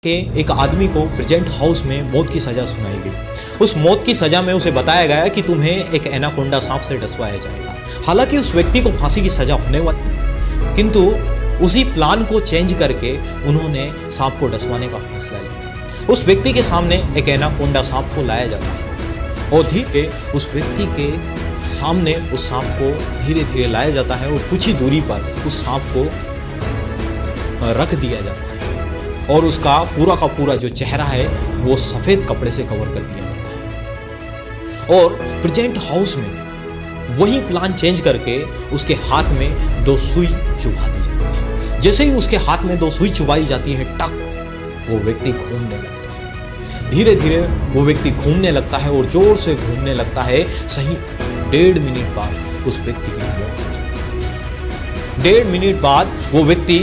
के एक आदमी को प्रेजेंट हाउस में मौत की सज़ा सुनाई गई। उस मौत की सज़ा में उसे बताया गया कि तुम्हें एक एनाकोंडा सांप से डसवाया जाएगा। हालांकि उस व्यक्ति को फांसी की सज़ा होने वाली, किंतु उसी प्लान को चेंज करके उन्होंने सांप को डसवाने का फैसला लिया। उस व्यक्ति के सामने एक एनाकोंडा सांप को लाया जाता है और धीरे उस व्यक्ति के सामने उस सांप को धीरे धीरे लाया जाता है और कुछ ही दूरी पर उस सांप को रख दिया जाता है और उसका पूरा का पूरा जो चेहरा है वो सफेद कपड़े से कवर कर दिया जाता है। और प्रेजेंट हाउस में वही प्लान चेंज करके उसके हाथ में 2 सुई चुभा दी जाती है। जैसे ही उसके हाथ में 2 सुई चुभाई जाती है, टक, वो व्यक्ति घूमने लगता है। धीरे धीरे वो व्यक्ति घूमने लगता है और जोर से घूमने लगता है। सही 1.5 मिनट बाद उस व्यक्ति की मौत हो जाती है। 1.5 मिनट बाद वो व्यक्ति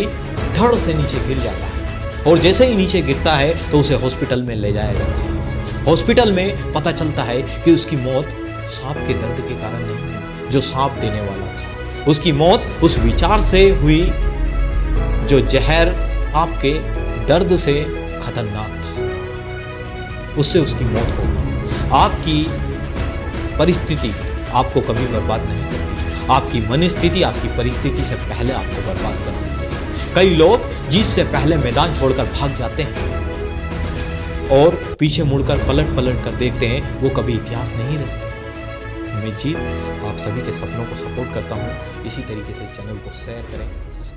धड़ से नीचे गिर जाता है और जैसे ही नीचे गिरता है तो उसे हॉस्पिटल में ले जाया जाता है। हॉस्पिटल में पता चलता है कि उसकी मौत सांप के दर्द के कारण नहीं हुई जो सांप देने वाला था। उसकी मौत उस विचार से हुई जो जहर आपके दर्द से खतरनाक था, उससे उसकी मौत हो गई। आपकी परिस्थिति आपको कभी बर्बाद नहीं करती। आपकी मनस्थिति आपकी परिस्थिति से पहले आपको बर्बाद कर देती है। कई लोग जीत से पहले मैदान छोड़कर भाग जाते हैं और पीछे मुड़कर पलट कर देखते हैं, वो कभी इतिहास नहीं रचते। मैं जीत आप सभी के सपनों को सपोर्ट करता हूँ। इसी तरीके से चैनल को शेयर करें, सब्सक्राइब